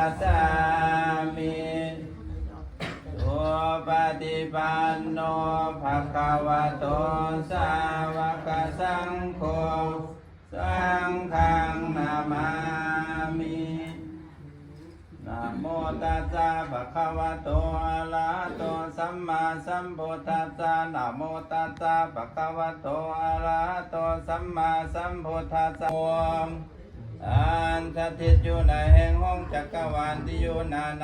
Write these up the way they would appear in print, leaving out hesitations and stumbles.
สสามิสุปฏิปันโนภะคะวะโตสาวกสังโฆสังฆังนามามินะโมตัสสะภะคะวะโตอะระหะโตสัมมาสัมพุทธัสสะนะโมตัสสะภะคะวะโตอะระหะโตสัมมาสัมพุทธัสสะอันสถิตอยู่ในแห่งห้องจักรวาลที่อยู่นาน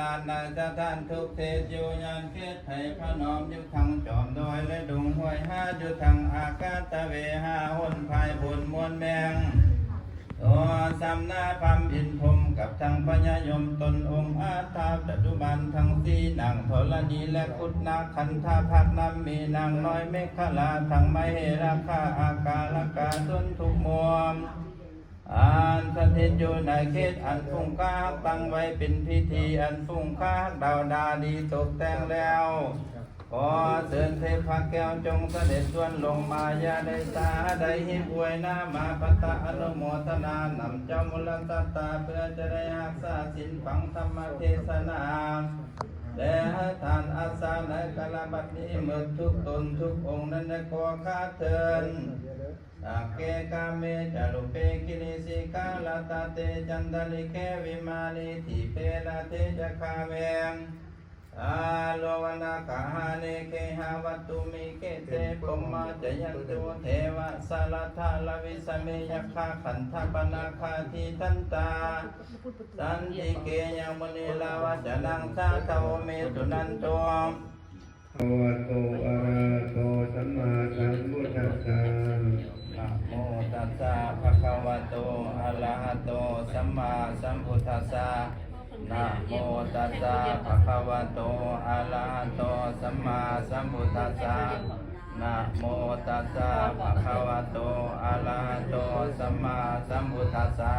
สถานทุกเทศอยู่ยันเขตไทยพระนอมอยู่ทางจอมดอยและดงห้วยห้าอยู่ทางอากาศตะเวหาหนภายบนมวลแมงตัวสำนาพัมอินพรมกับทางพญายมตนองค์อาตาปัจจุบันทั้งสี่นางธรณีและคุดนาคันธาภักน้ำมีนางน้อยเมฆลาทั้งไมเหราคาอากาลกาสุนทุกมวมอันสถิตอยู่ในเขตอันฟุ้งค้าตั้งไว้เป็นพิธีอันฟุ้งค้าดาวดาดีตกแต่งแล้วขอเชิญเทพแก้วจงเสด็จส่วนลงมายาได้สาได้หิบวยนามาปตะอนุโมทนานำเจ้ามุลตัตตาเพื่อจะได้รักษาศีลฟังธรรมเทศนาและทานอาสาในกาลบัดนี้เมื่อทุกตนทุกองค์นั้นได้ขอข้าเถิดสักเกกาเมจารุเปกิริสิกาลตาเตจันทลิเควิมานิทิเปลาเตจะคาเวงอาโลวนาคาหาเนเคหาวัตุมิเกเตปมาจยันตุเทวะสาลทาลวิสเมยคาขันธปนาคาทิทันตาสันติเกยังมุนีลาวจนังสาทาวเมตุนันโตภะคะวะโตอะระหะโตสัมมาสัมพุทธัสสะนะโมตัสสะภะคะวะโตอะระหะโตสัมมาสัมพุทธัสสะนะโมตัสสะภะคะวะโตอะระหะโตสัมมาสัมพุทธัสสะนะโมตัสสะภะคะวะโตอะระหะโตสัมมาสัมพุทธัสสะ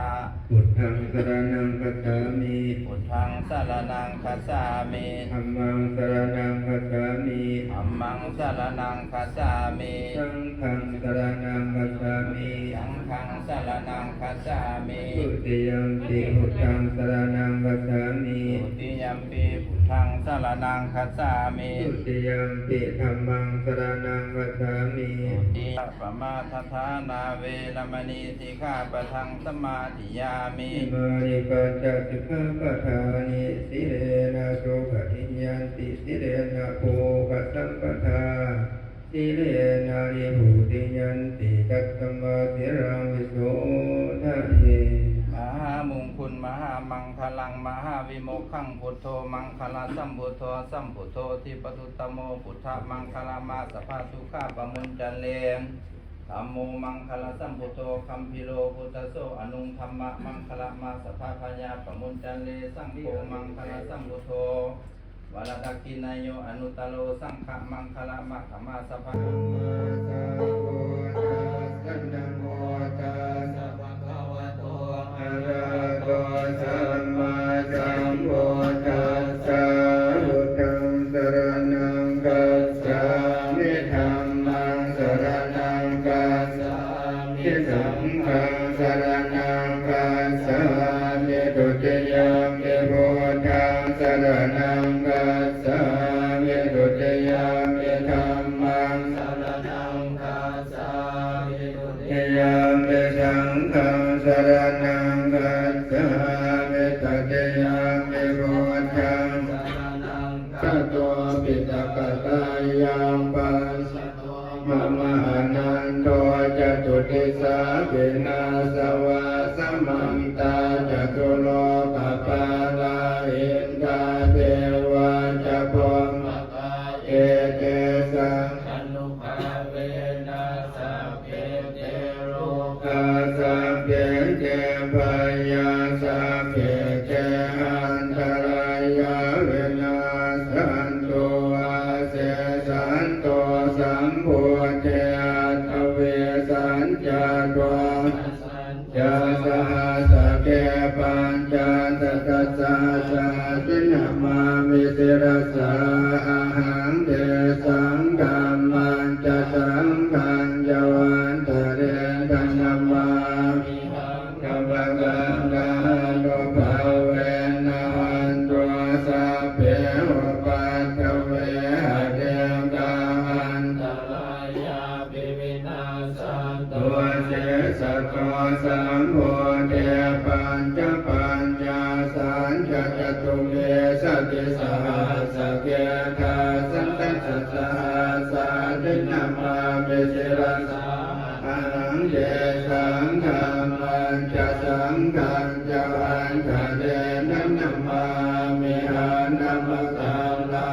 พุทธังสรณังคัจฉามิพุทธังสรณังคัจฉามิธัมมังสรณังคัจฉามิธัมมังสรณังคัจฉามิสังฆังสรณังคัจฉามิสังฆังสรณังคัจฉามิทุติยัมปิพุทธังสรณังคัจฉามิทุติยัมปิพุทธังสรณังคัจฉามิทุติยัมปิธัมมังสรณังคัจฉามิทุติยปมาทฐานาเวรมณีสิกขาปะทังสมาธิยามิมานิปัญจสิกขาปะทานิสิเรนะโสภทิยันติสิเรนะโภคสัมปทาสิเรนะนิพุติยันติจัตตมาธิรังวิโสทะเยมหามงคลมหามังคลังมหาวิโมกขังพุทโธมังคลาสัมพุทโธสัมพุทโธทิปตุตตโมพุทธมังคลามาสภาสุขาปมุญจันเลงธัมโมมังคลาสัมพุทโธคัมภิโลพุทธโสอนุธรรมะมังคลามาสภาพยาปมุญจันเลสังโฆมังคลาสัมพุทโธวรดักขินายโยอนุตโลสังฆมังคลามะขมาสภาสัมมาสัมพุทธัสสะพุทธังสรณังคัจฉามิธัมมังสรณังคัจฉามิสังฆังสรณังคัจฉามิทุติยัมปิพุทธังสรณังคัจฉามิทุติยัมปิธัมมังสรณังคัจฉามิทุติยัมปิสังฆังสรณังคัจฉามิตติยัมปิพุทธังสรณังคัจฉามิตกตายังปัสสะมะมะนันโตจตุติสาวินาสวะสัมมันตาจตุโลกปาลาอินทาเทวะจะพมมะกาเอเตสังอนุภาเวนะสัพเพเตโรกาสัพเพเตพยาสัพเพเตอันตรายาเวนะสันตุอาเสสันตุสัมโพธิอัตถเวสัญจโตยะสหัสเกปัญจตัสสะสะตินะมามิสิรสะอาหังเทสังกัมมันจะสังขันจวันตะเรกัณมามิกัมมังกังโลภะเวนะ กัจจตุเมสติสหัสเกธาสันตัสสะสาธินามาเมจิรัสสะอังเยสังฆามันจะสังฆังจะวันทะเดนันนามามิหานามัสสาลา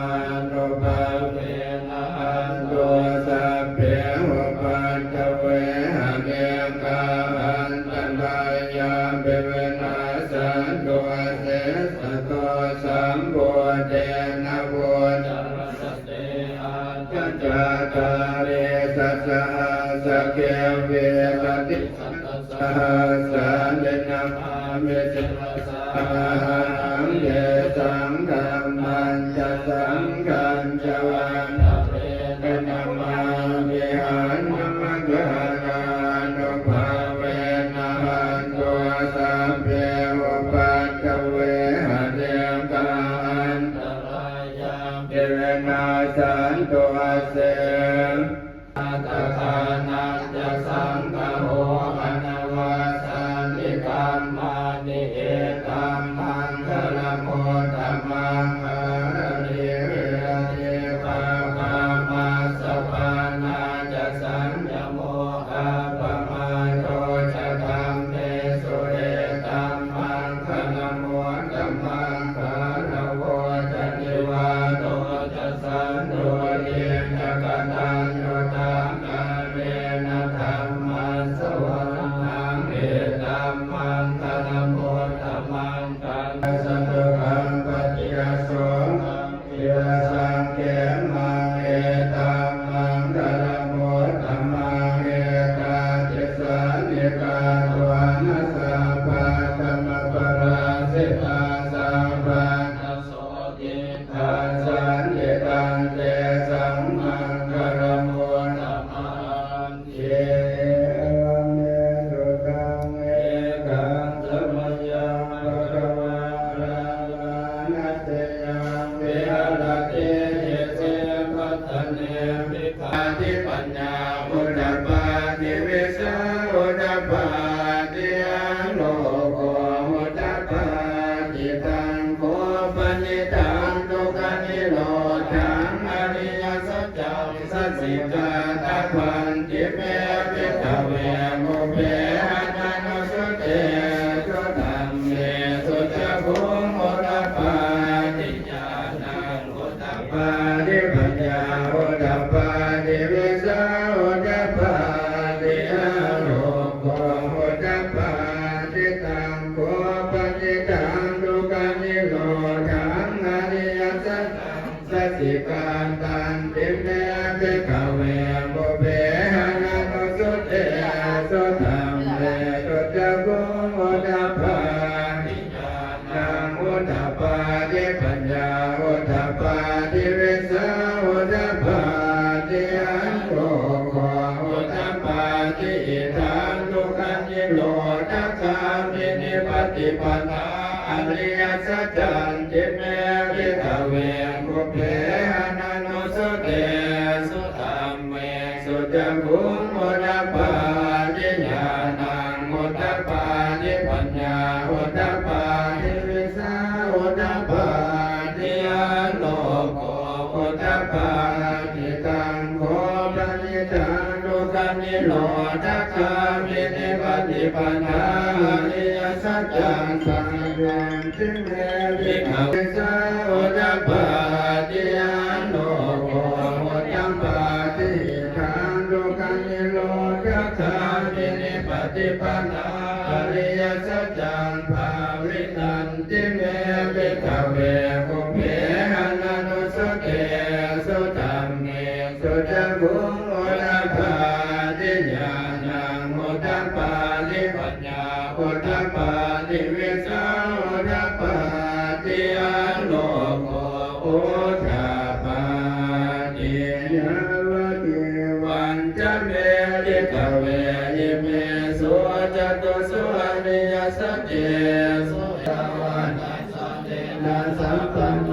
นุภาเวนะอันโตสัพเพวะปัจจเวหะเนกาอันตันทายาเบเวนะสันโตเสสะโตสัมโพเทนะโวจารสเตอันตัจจตาเรสัสสะสะเกเวสติสัตตสะสะเดนะมาเมจิรัสสะหังเยสังฆามันจะสังฆังจะวันทะเรนะมามิหันมังคลานุภาเวนะหันโตสัพเพวะปัจจเวหะเนกาอันตรายาเบเวนะสันโตเสอัตถานัจจสังฆโหอนวาสันติกัมมานิเอตัมมังคลโมตัมมังอะระริเวทิภาคามาสปานาจะสัญญโมอาปมาโตจะธัมเมสุเรตัมมังคลโมตัมมังคลโวจะนิวาโตจะสันโดเยจะกตัญญูตังกาเมนะธัมมัสสวนังเอตัมมังคลโมตัมมังคลสัตถังปฏิยสโสเยสังเขมังเอตัมมังคลโมตัมมังเอตาติสันนิกาตวานัสสะปะธัมมปราสิตาสัมปันนโสติทัสสันติตังเตสัมมังคลโมตัมมังเยเมสุตังเอกังสมยังภะคะวะรานัสยังวิหารติเยเสปัตตะเนวิภาติปัญญาอุตตปาติวิสาอุตตปาติอันโลโกอุตตปาติตังโคปนิตังทุกขนิโรธังอริยสัจจังสัจสิกาตะพันติเมภิกขเวมุเปหะนานุสุเตสุธัมเมสุจะภูมุตตปาติญาณังอุตตปาติปัญญาอุตตปาติวิสาอุตตปาติอะโลโกอุตตปาติตังโคปนิตังทุกขนิโรธังอริยสัจจังสัจสิกาตันติเมภิกขเวมุเปหะนานุสุเตสุธัมเมสุจะภูมุตตปาติญาณังอุตตปาติปัญญาอุตตปาติวิสาอุตตปาติอันโลโกอุตตปาติอิทังทุกขนิโรธคามินิปฏิปทาอริยสัจจันติเมภิกขเวมุเปหะนานุสุเตสุธัมเมสุจะภูมุตตปาติญาณังอุตตปาติปัญญาอุตตปาติวิสาอุตตปาติอะโลโกอุตตปาติตังโคปนิตังทุกขนิโรธคามินิปฏิปทาอริยสัจจังสังฆังติเมภิกขเวสาอุตตปาติอะโลโกอุตตปาติทังทุกขนิโรธคามินิปฏิปทาอริยสัจจังภาวิตันติเมภิกขเวมุเปหะนานุสุเตสุธัมเมสุจะภูมุตตปาติญาณังอุตตปาติปัญญาอุตตปาติวิสาอุตตปาติอะโลโกอุตตปาติยาวะเกวันจะเมภิกขเวอิเมสุจตุสุอริยสัจเจสุยาวันสันตินาสัมปันโน